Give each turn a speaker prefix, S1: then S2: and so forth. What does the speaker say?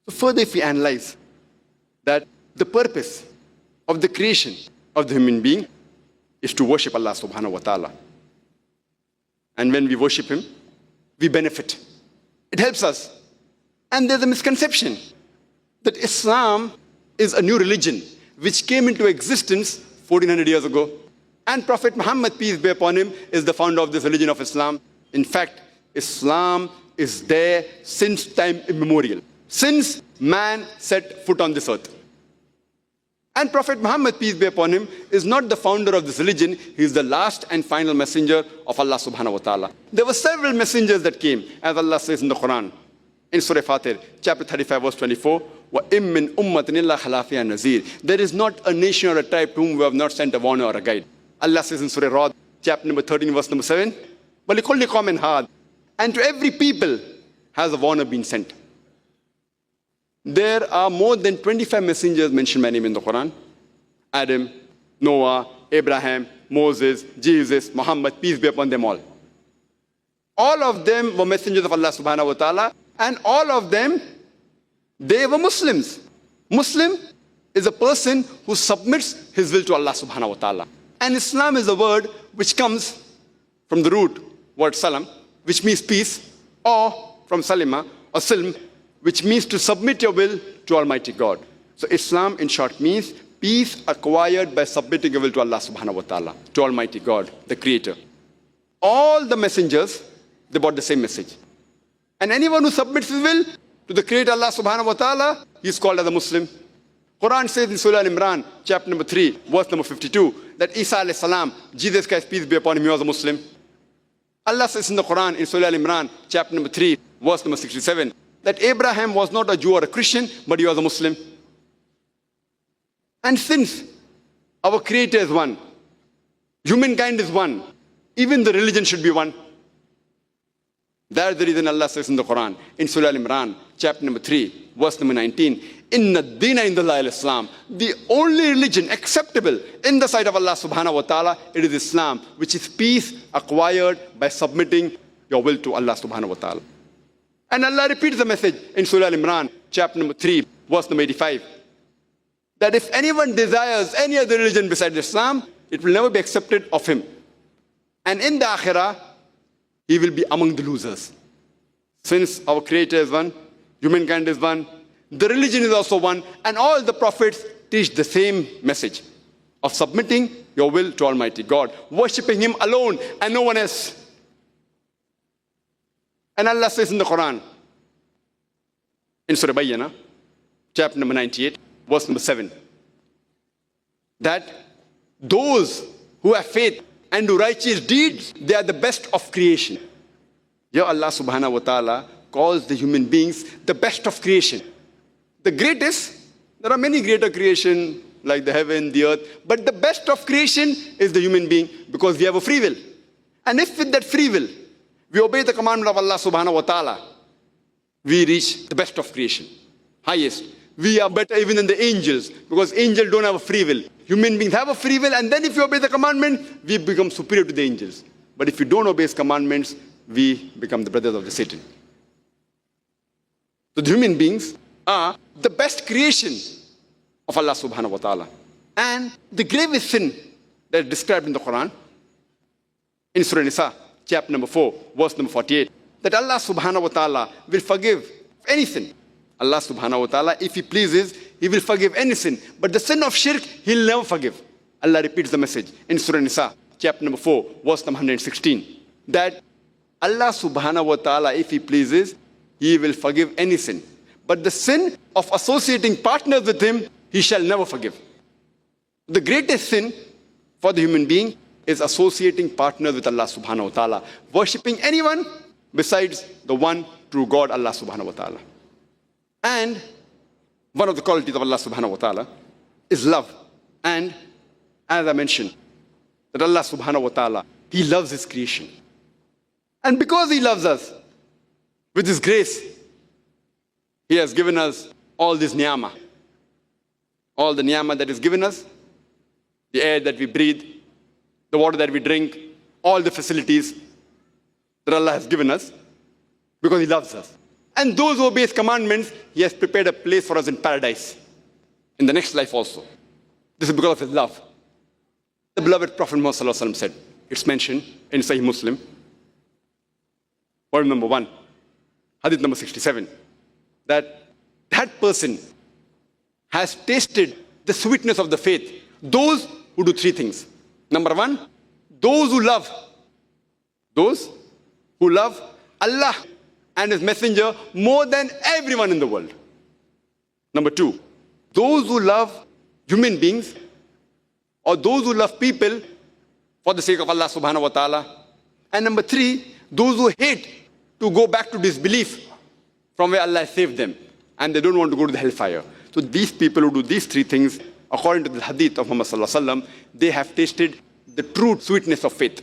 S1: So further, if we analyze that the purpose of the creation of the human being is to worship Allah subhanahu wa ta'ala. And when we worship Him, we benefit. It helps us. And there's a misconception that Islam is a new religion which came into existence 1400 years ago. And Prophet Muhammad, peace be upon him, is the founder of this religion of Islam. In fact, Islam is there since time immemorial, since man set foot on this earth. And Prophet Muhammad, peace be upon him, is not the founder of this religion. He is the last and final messenger of Allah subhanahu wa ta'ala. There were several messengers that came, as Allah says in the Quran, in Surah Fatir, chapter 35, verse 24, وَإِم مِّنْ أُمَّةٍ إِلَّا خَلَافِهَا نَذِيرٌ. There is not a nation or a tribe to whom we have not sent a warner or a guide. Allah says in Surah Ra'd, chapter number 13, verse number 7, وَلِكُلِّ قَوْمٍ هَادٍ. And to every people has a warner been sent. There are more than 25 messengers mentioned by name in the Quran. Adam, Noah, Abraham, Moses, Jesus, Muhammad, peace be upon them all. All of them were messengers of Allah subhanahu wa ta'ala, and all of them, they were Muslims. Muslim is a person who submits his will to Allah subhanahu wa ta'ala. And Islam is a word which comes from the root word salam, which means peace, or from salima, or silm, which means to submit your will to Almighty God. So Islam, in short, means peace acquired by submitting your will to Allah subhanahu wa ta'ala, to Almighty God, the Creator. All the messengers, they brought the same message. And anyone who submits his will to the Creator Allah subhanahu wa ta'ala, he is called as a Muslim. Quran says in Surah Al-Imran, chapter number 3, verse number 52, that Isa alayhi salam, Jesus Christ, peace be upon him, he was a Muslim. Allah says in the Quran, in Surah Al-Imran, chapter number 3, verse number 67, that Abraham was not a Jew or a Christian, but he was a Muslim. And since our Creator is one, humankind is one, even the religion should be one. That's the reason Allah says in the Quran, in Surah Al-Imran, chapter number 3, verse number 19, Inna Dina Indallahi al-Islam. The only religion acceptable in the sight of Allah subhanahu wa ta'ala, it is Islam, which is peace acquired by submitting your will to Allah subhanahu wa ta'ala. And Allah repeats the message in Surah Al-Imran, chapter number 3, verse number 85, that if anyone desires any other religion besides Islam, it will never be accepted of him. And in the Akhirah, he will be among the losers. Since our Creator is one, humankind is one, the religion is also one, and all the prophets teach the same message of submitting your will to Almighty God, worshipping Him alone and no one else. And Allah says in the Quran, in Surah Bayyana, chapter number 98, verse number 7, that those who have faith and do righteous deeds, they are the best of creation. Here Allah subhanahu wa ta'ala calls the human beings the best of creation. The greatest, there are many greater creation like the heaven, the earth, but the best of creation is the human being because we have a free will. And if with that free will, we obey the commandment of Allah subhanahu wa ta'ala, we reach the best of creation, highest. We are better even than the angels because angels don't have a free will. Human beings have a free will, and then if you obey the commandment, we become superior to the angels. But if you don't obey His commandments, we become the brothers of the Satan. So the human beings are the best creation of Allah subhanahu wa ta'ala. And the gravest sin that is described in the Quran, in Surah Nisa, chapter number 4, verse number 48, that Allah subhanahu wa ta'ala will forgive any sin. Allah subhanahu wa ta'ala, if He pleases, He will forgive any sin. But the sin of shirk, He'll never forgive. Allah repeats the message in Surah Nisa, chapter number 4, verse number 116, that Allah subhanahu wa ta'ala, if He pleases, He will forgive any sin. But the sin of associating partners with Him, He shall never forgive. The greatest sin for the human being is associating partners with Allah subhanahu wa ta'ala, worshipping anyone besides the one true God, Allah subhanahu wa ta'ala. And one of the qualities of Allah subhanahu wa ta'ala is love. And as I mentioned, that Allah subhanahu wa ta'ala, He loves His creation. And because He loves us, with His grace, He has given us all this ni'mah. All the ni'mah that is given us, the air that we breathe, the water that we drink, all the facilities that Allah has given us, because He loves us. And those who obey his commandments, he has prepared a place for us in paradise, in the next life also. This is because of his love. The beloved Prophet Muhammad ﷺ said, it's mentioned in Sahih Muslim, point number 1, hadith number 67, that person has tasted the sweetness of the faith. Those who do 3 things. Number 1, those who love Allah and his messenger more than everyone in the world. Number 2, those who love human beings or those who love people for the sake of Allah subhanahu wa ta'ala. And number 3, those who hate to go back to disbelief from where Allah saved them and they don't want to go to the hellfire. So these people who do these 3 things, according to the hadith of Muhammad sallallahu alaihi wasallam, they have tasted the true sweetness of faith.